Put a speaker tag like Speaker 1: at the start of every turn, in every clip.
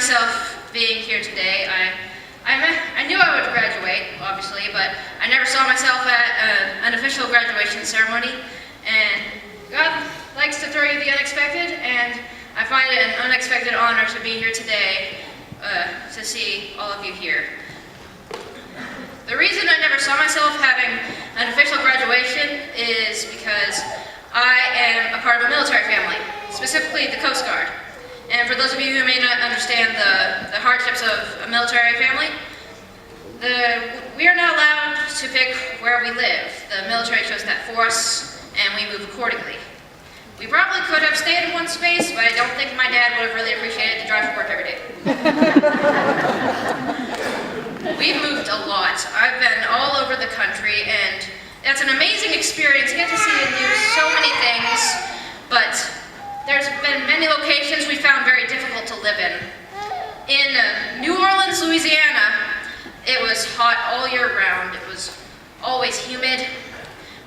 Speaker 1: myself being here today. I knew I would graduate, obviously, but I never saw myself at an official graduation ceremony. And God likes to throw you the unexpected, and I find it an unexpected honor to be here today to see all of you here. The reason I never saw myself having an official graduation is because I am a part of a military family, specifically the Coast Guard. And for those of you who may not understand the hardships of a military family, we are not allowed to pick where we live. The military chose that for us, and we move accordingly. We probably could have stayed in one space, but I don't think my dad would have really appreciated to drive to work every day. We've moved a lot. I've been all over the country, and that's an amazing experience. You get to see and do so many things, but there's been many locations we found very difficult to live in. In New Orleans, Louisiana, it was hot all year round. It was always humid.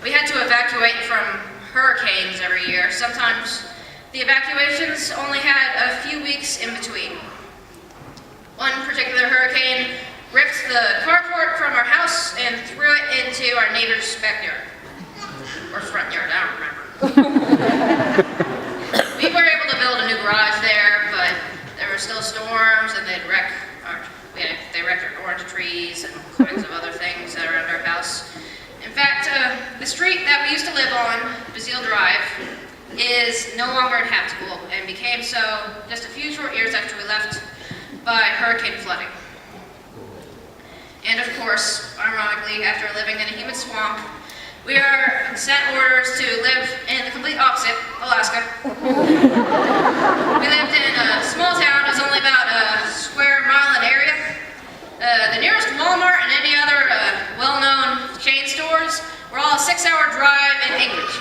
Speaker 1: We had to evacuate from hurricanes every year. Sometimes the evacuations only had a few weeks in between. One particular hurricane ripped the carport from our house and threw it into our neighbor's backyard. Or front yard, I don't remember. We were able to build a new garage there, but there were still storms, and they wrecked our orange trees and all kinds of other things that are around our house. In fact, the street that we used to live on, Bazille Drive, is no longer inhabitable and became so just a few short years after we left by hurricane flooding. And of course, ironically, after living in a humid swamp, we are sent orders to live in the complete opposite, Alaska. We lived in a small town. It was only about a square mile in area. The nearest Walmart and any other well-known chain stores were all a 6-hour drive in Anchorage.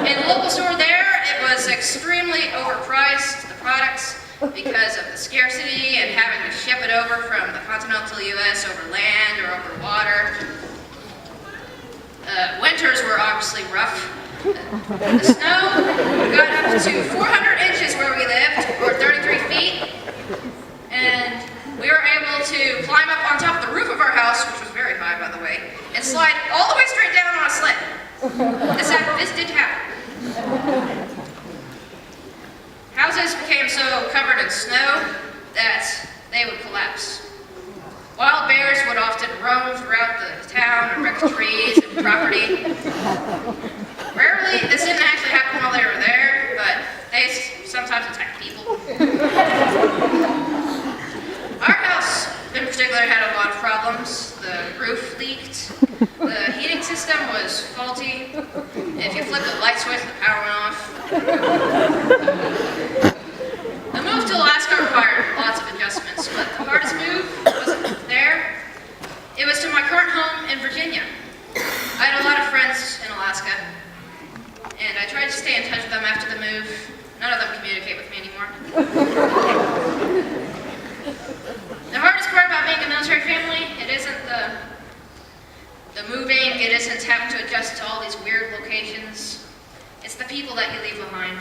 Speaker 1: In the local store there, it was extremely overpriced, the products, because of the scarcity and having to ship it over from the continental U.S. over land or over water. Winters were obviously rough. The snow got up to 400 inches where we lived, or 33 feet, and we were able to climb up on top of the roof of our house, which was very high, by the way, and slide all the way straight down on a sled. This did happen. Houses became so covered in snow that they would collapse. Wild bears would often roam throughout the town and wreck trees and property. Rarely, this didn't actually happen while they were there, but they sometimes attacked people. Our house, in particular, had a lot of problems. The roof leaked. The heating system was faulty. If you flipped the light switch, the power went off. The move to Alaska required lots of adjustments, but the hardest move wasn't there. It was to my current home in Virginia. I had a lot of friends in Alaska, and I tried to stay in touch with them after the move. None of them communicate with me anymore. The hardest part about being a military family, it isn't the moving, it isn't having to adjust to all these weird locations. It's the people that you leave behind.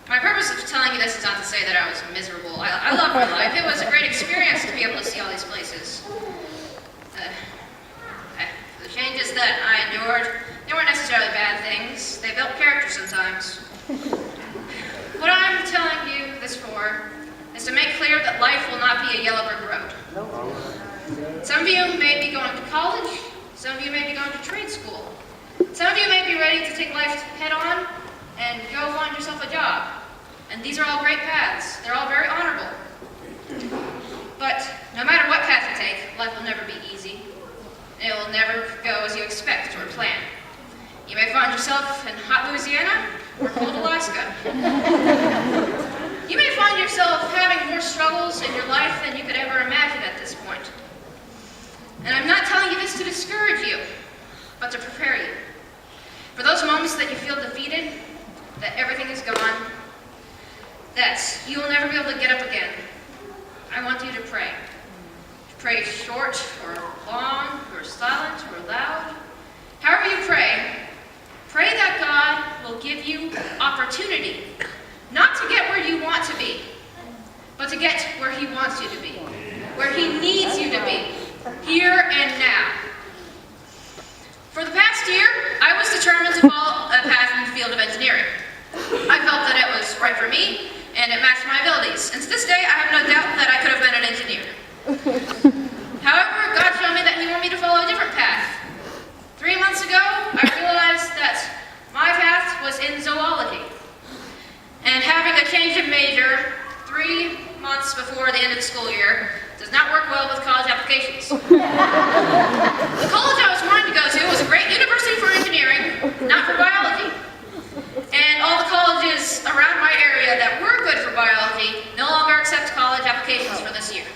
Speaker 1: My purpose of telling you this is not to say that I was miserable. I love my life. It was a great experience to be able to see all these places. The changes that I endured, they weren't necessarily bad things. They built character sometimes. What I'm telling you this for is to make clear that life will not be a yellow brick road. Some of you may be going to college. Some of you may be going to trade school. Some of you may be ready to take life head on and go find yourself a job. And these are all great paths. They're all very honorable. But no matter what path you take, life will never be easy. It will never go as you expect or plan. You may find yourself in hot Louisiana or cold Alaska. You may find yourself having more struggles in your life than you could ever imagine at this point. And I'm not telling you this to discourage you, but to prepare you. For those moments that you feel defeated, that everything is gone, that you will never be able to get up again, I want you to pray. Pray short or long or silent or loud. However you pray, pray that God will give you opportunity, not to get where you want to be, where He needs you to be, here and now. For the past year, I was determined to follow a path in the field of engineering. I felt that it was right for me, and it matched my abilities. And to this day, I have no doubt that I could have been an engineer. However, God showed me that He wanted me to follow a different path. 3 months ago, I realized that my path was in zoology. And having a change of major 3 months before the end of the school year does not work well with college applications. The college I was wanting to go to was a great university for engineering, not for biology. And all the colleges around my area that were good for biology no longer accept college applications for this year.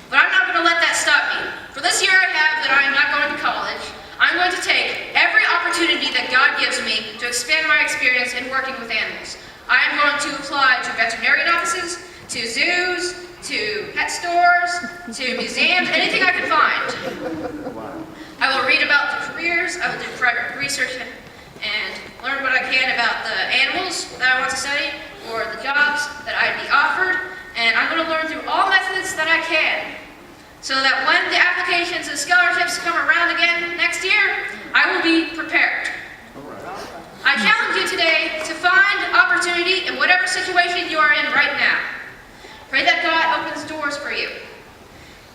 Speaker 1: But I'm not going to let that stop me. For this year I have that I am not going to college. I'm going to take every opportunity that God gives me to expand my experience in working with animals. I am going to apply to veterinarian offices, to zoos, to pet stores, to museums, anything I can find. I will read about the careers, I will do private research and learn what I can about the animals that I want to study or the jobs that I'd be offered, and I'm going to learn through all methods that I can so that when the applications and scholarships come around again next year, I will be prepared. I challenge you today to find opportunity in whatever situation you are in right now. Pray that God opens doors for you.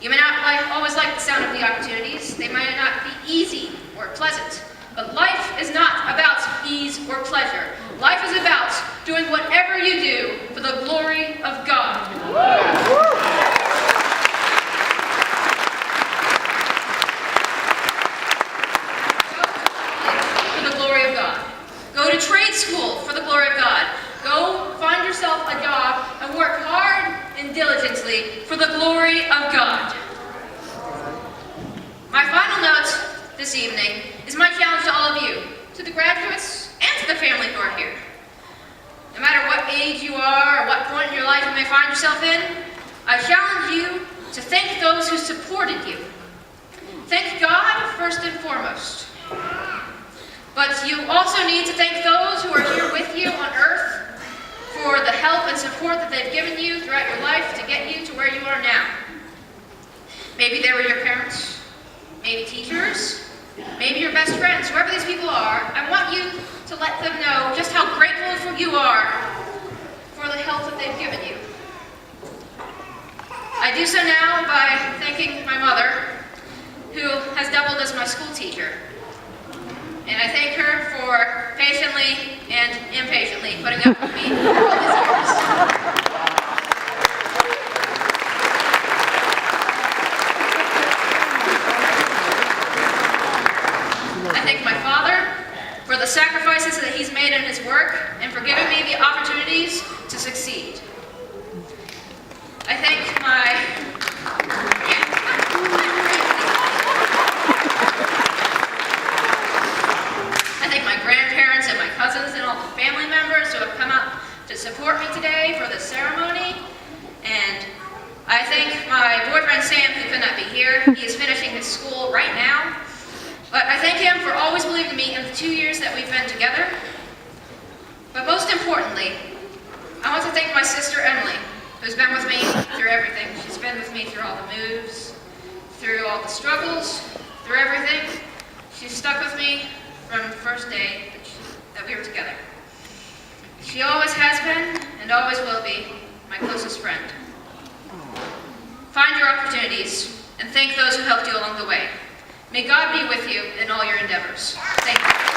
Speaker 1: You may not always like the sound of the opportunities. They might not be easy or pleasant. But life is not about ease or pleasure. Life is about doing whatever you do for the glory of God. For the glory of God. Go to trade school for the glory of God. Go find yourself a job and work hard and diligently for the glory of God. My final note this evening is my challenge to all of you, to the graduates and to the family who are here. No matter what age you are or what point in your life you may find yourself in, I challenge you to thank those who supported you. Thank God first and foremost. But you also need to thank those who are here with you on earth for the help and support that they've given you throughout your life to get you to where you are now. Maybe they were your parents, maybe teachers, maybe your best friends, whoever these people are. I want you to let them know just how grateful you are for the help that they've given you. I do so now by thanking my mother, who has doubled as my school teacher. And I thank her for patiently and impatiently putting up with me all these years. I thank my father for the sacrifices that he's made in his work and for giving me the opportunities to succeed. I thank my grandparents and my cousins and all the family members who have come out to support me today for this ceremony. And I thank my boyfriend Sam, who could not be here. He is finishing his school right now. But I thank him for always believing in me in the 2 years that we've been together. But most importantly, I want to thank my sister Emily, who's been with me through everything. She's been with me through all the moves, through all the struggles, through everything. She's stuck with me from the first day that we were together. She always has been and always will be my closest friend. Find your opportunities and thank those who helped you along the way. May God be with you in all your endeavors. Thank you.